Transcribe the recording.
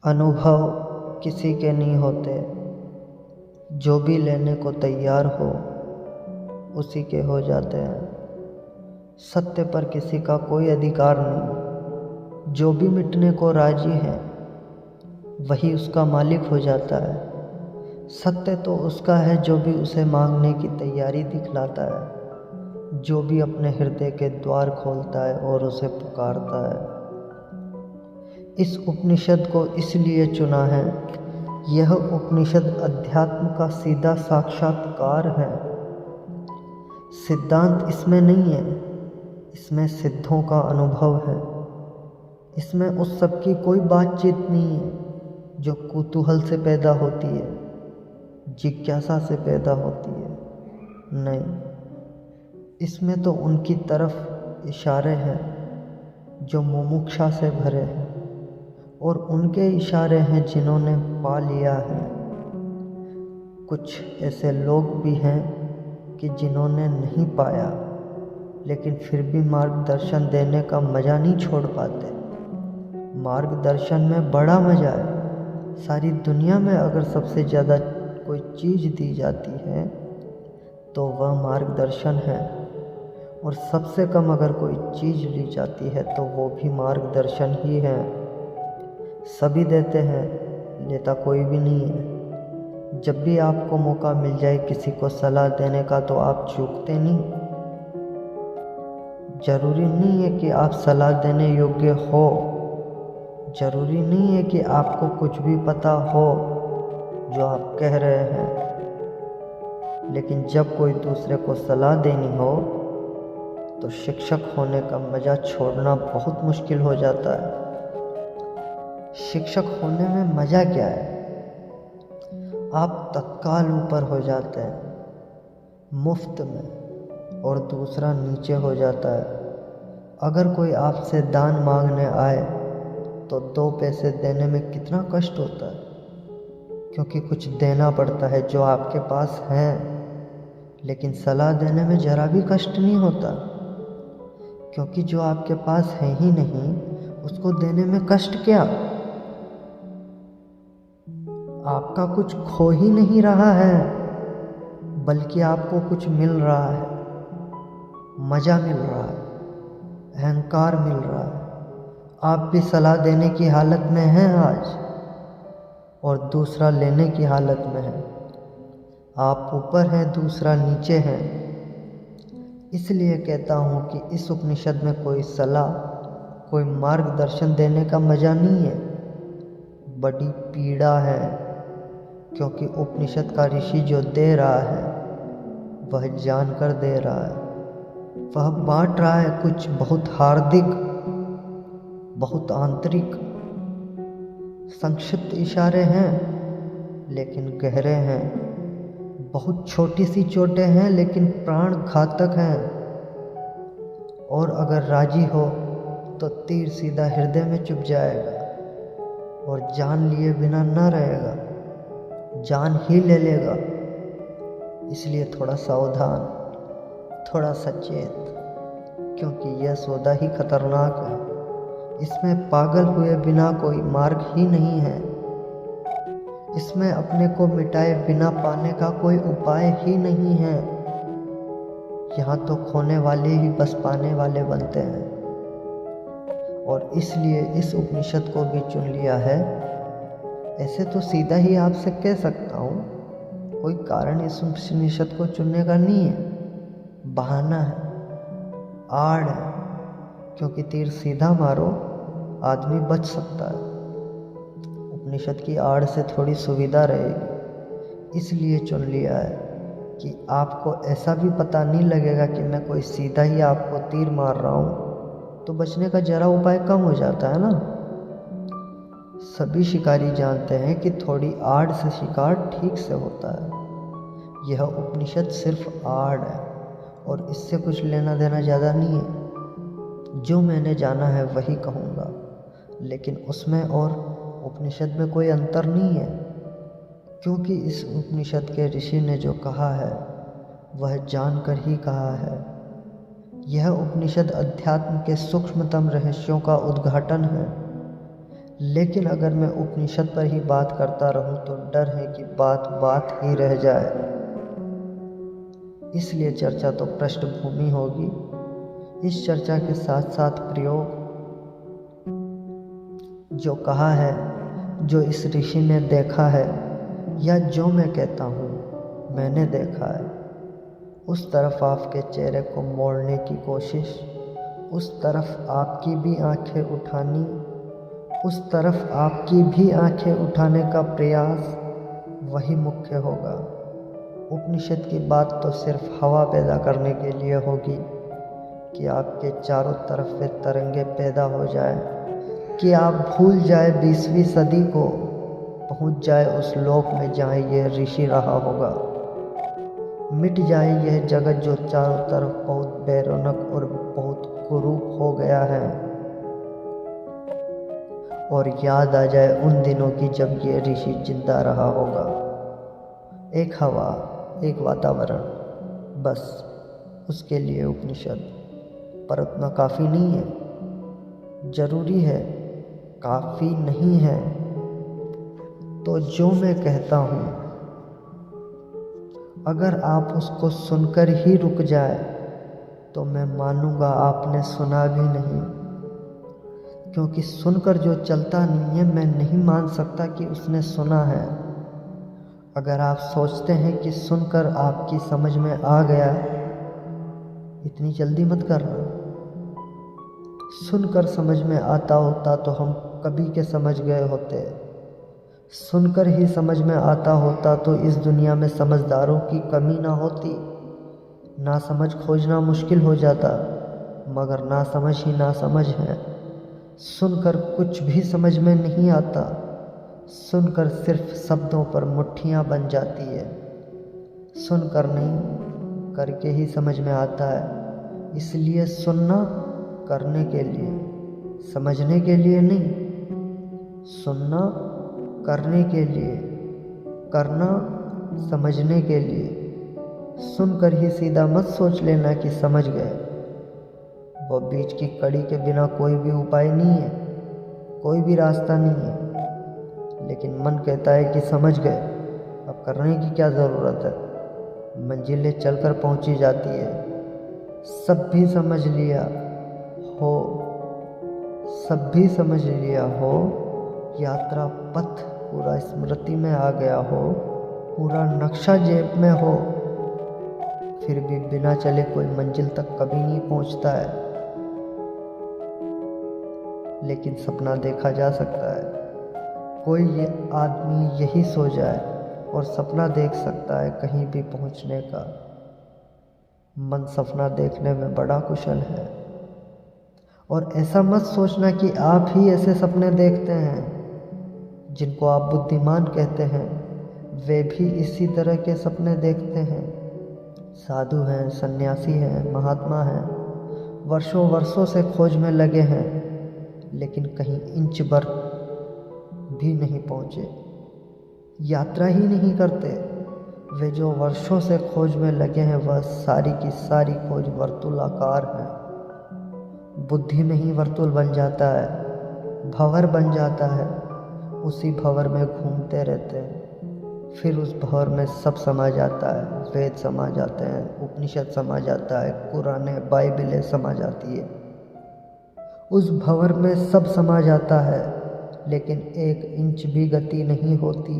अनुभव किसी के नहीं होते, जो भी लेने को तैयार हो उसी के हो जाते हैं। सत्य पर किसी का कोई अधिकार नहीं, जो भी मिटने को राजी है वही उसका मालिक हो जाता है। सत्य तो उसका है जो भी उसे मांगने की तैयारी दिखलाता है, जो भी अपने हृदय के द्वार खोलता है और उसे पुकारता है। इस उपनिषद को इसलिए चुना है, यह उपनिषद अध्यात्म का सीधा साक्षात्कार है। सिद्धांत इसमें नहीं है, इसमें सिद्धों का अनुभव है। इसमें उस सब की कोई बातचीत नहीं है जो कुतूहल से पैदा होती है, जिज्ञासा से पैदा होती है। नहीं, इसमें तो उनकी तरफ इशारे हैं जो मुमुक्षा से भरे हैं, और उनके इशारे हैं जिन्होंने पा लिया है। कुछ ऐसे लोग भी हैं कि जिन्होंने नहीं पाया, लेकिन फिर भी मार्गदर्शन देने का मज़ा नहीं छोड़ पाते। मार्गदर्शन में बड़ा मज़ा है। सारी दुनिया में अगर सबसे ज़्यादा कोई चीज़ दी जाती है तो वह मार्गदर्शन है, और सबसे कम अगर कोई चीज़ ली जाती है तो वो भी मार्गदर्शन ही है। सभी देते हैं, लेता कोई भी नहीं है। जब भी आपको मौका मिल जाए किसी को सलाह देने का तो आप चूकते नहीं। जरूरी नहीं है कि आप सलाह देने योग्य हो, जरूरी नहीं है कि आपको कुछ भी पता हो जो आप कह रहे हैं, लेकिन जब कोई दूसरे को सलाह देनी हो तो शिक्षक होने का मज़ा छोड़ना बहुत मुश्किल हो जाता है। शिक्षक होने में मज़ा क्या है? आप तत्काल ऊपर हो जाते हैं मुफ्त में, और दूसरा नीचे हो जाता है। अगर कोई आपसे दान मांगने आए तो 2 पैसे देने में कितना कष्ट होता है, क्योंकि कुछ देना पड़ता है जो आपके पास है। लेकिन सलाह देने में ज़रा भी कष्ट नहीं होता, क्योंकि जो आपके पास है ही नहीं उसको देने में कष्ट क्या। आपका कुछ खो ही नहीं रहा है, बल्कि आपको कुछ मिल रहा है। मज़ा मिल रहा है, अहंकार मिल रहा है। आप भी सलाह देने की हालत में हैं आज, और दूसरा लेने की हालत में है। आप ऊपर हैं, दूसरा नीचे है। इसलिए कहता हूँ कि इस उपनिषद में कोई सलाह, कोई मार्गदर्शन देने का मज़ा नहीं है, बड़ी पीड़ा है। क्योंकि उपनिषद का ऋषि जो दे रहा है वह जानकर दे रहा है, वह बांट रहा है कुछ बहुत हार्दिक, बहुत आंतरिक। संक्षिप्त इशारे हैं लेकिन गहरे हैं, बहुत छोटी सी चोटें हैं लेकिन प्राण घातक हैं। और अगर राजी हो तो तीर सीधा हृदय में चुभ जाएगा, और जान लिए बिना न रहेगा, जान ही ले लेगा। इसलिए थोड़ा सावधान, थोड़ा सचेत, क्योंकि यह सौदा ही खतरनाक है। इसमें पागल हुए बिना कोई मार्ग ही नहीं है। इसमें अपने को मिटाए बिना पाने का कोई उपाय ही नहीं है। यहाँ तो खोने वाले ही बस पाने वाले बनते हैं। और इसलिए इस उपनिषद को भी चुन लिया है। ऐसे तो सीधा ही आपसे कह सकता हूँ, कोई कारण इस उपनिषद को चुनने का नहीं है, बहाना है, आड़ है। क्योंकि तीर सीधा मारो आदमी बच सकता है, उपनिषद की आड़ से थोड़ी सुविधा रहेगी। इसलिए चुन लिया है कि आपको ऐसा भी पता नहीं लगेगा कि मैं कोई सीधा ही आपको तीर मार रहा हूँ, तो बचने का जरा उपाय कम हो जाता है ना। सभी शिकारी जानते हैं कि थोड़ी आड़ से शिकार ठीक से होता है। यह उपनिषद सिर्फ आड़ है, और इससे कुछ लेना देना ज़्यादा नहीं है। जो मैंने जाना है वही कहूँगा, लेकिन उसमें और उपनिषद में कोई अंतर नहीं है, क्योंकि इस उपनिषद के ऋषि ने जो कहा है वह जानकर ही कहा है। यह उपनिषद अध्यात्म के सूक्ष्मतम रहस्यों का उद्घाटन है। लेकिन अगर मैं उपनिषद पर ही बात करता रहूं तो डर है कि बात ही रह जाए। इसलिए चर्चा तो पृष्ठभूमि होगी। इस चर्चा के साथ साथ प्रयोग, जो कहा है, जो इस ऋषि ने देखा है, या जो मैं कहता हूँ मैंने देखा है, उस तरफ आपके चेहरे को मोड़ने की कोशिश, उस तरफ आपकी भी आंखें उठानी, उस तरफ आपकी भी आंखें उठाने का प्रयास, वही मुख्य होगा। उपनिषद की बात तो सिर्फ हवा पैदा करने के लिए होगी कि आपके चारों तरफ वे तरंगे पैदा हो जाए, कि आप भूल जाए 20वीं सदी को, पहुंच जाए उस लोक में जहाँ यह ऋषि रहा होगा। मिट जाए यह जगत जो चारों तरफ बहुत बेरौनक और बहुत कुरूप हो गया है, और याद आ जाए उन दिनों की जब ये ऋषि जिंदा रहा होगा। एक हवा, एक वातावरण, बस उसके लिए उपनिषद। पर उतना काफ़ी नहीं है, जरूरी है, काफ़ी नहीं है। तो जो मैं कहता हूँ, अगर आप उसको सुनकर ही रुक जाए तो मैं मानूंगा आपने सुना भी नहीं, क्योंकि सुनकर जो चलता नहीं है मैं नहीं मान सकता कि उसने सुना है। अगर आप सोचते हैं कि सुनकर आपकी समझ में आ गया, इतनी जल्दी मत करना। सुनकर समझ में आता होता तो हम कभी के समझ गए होते। सुनकर ही समझ में आता होता तो इस दुनिया में समझदारों की कमी ना होती। ना समझ खोजना मुश्किल हो जाता, मगर ना समझ ही ना समझ है। सुनकर कुछ भी समझ में नहीं आता, सुनकर सिर्फ शब्दों पर मुट्ठियाँ बन जाती है। सुनकर नहीं, करके ही समझ में आता है। इसलिए सुनना करने के लिए, समझने के लिए नहीं। सुनना करने के लिए, करना समझने के लिए। सुनकर ही सीधा मत सोच लेना कि समझ गए। वो बीच की कड़ी के बिना कोई भी उपाय नहीं है, कोई भी रास्ता नहीं है। लेकिन मन कहता है कि समझ गए, अब करने की क्या ज़रूरत है। मंजिलें चलकर पहुंची जाती है। सब भी समझ लिया हो, सब भी समझ लिया हो, यात्रा पथ पूरा स्मृति में आ गया हो, पूरा नक्शा जेब में हो, फिर भी बिना चले कोई मंजिल तक कभी नहीं पहुंचता है। लेकिन सपना देखा जा सकता है। कोई ये आदमी यही सो जाए और सपना देख सकता है कहीं भी पहुंचने का। मन सपना देखने में बड़ा कुशल है। और ऐसा मत सोचना कि आप ही ऐसे सपने देखते हैं। जिनको आप बुद्धिमान कहते हैं, वे भी इसी तरह के सपने देखते हैं। साधु हैं, सन्यासी हैं, महात्मा हैं, वर्षों वर्षों से खोज में लगे हैं, लेकिन कहीं इंच भर भी नहीं पहुँचे, यात्रा ही नहीं करते। वे जो वर्षों से खोज में लगे हैं, वह सारी की सारी खोज वर्तुलाकार है। बुद्धि में ही वर्तुल बन जाता है, भंवर बन जाता है। उसी भंवर में घूमते रहते हैं। फिर उस भंवर में सब समा जाता है। वेद समा जाते हैं, उपनिषद समा जाता है, कुरानें, बाइबलें समा जाती है। उस भंवर में सब समा जाता है, लेकिन 1 इंच भी गति नहीं होती।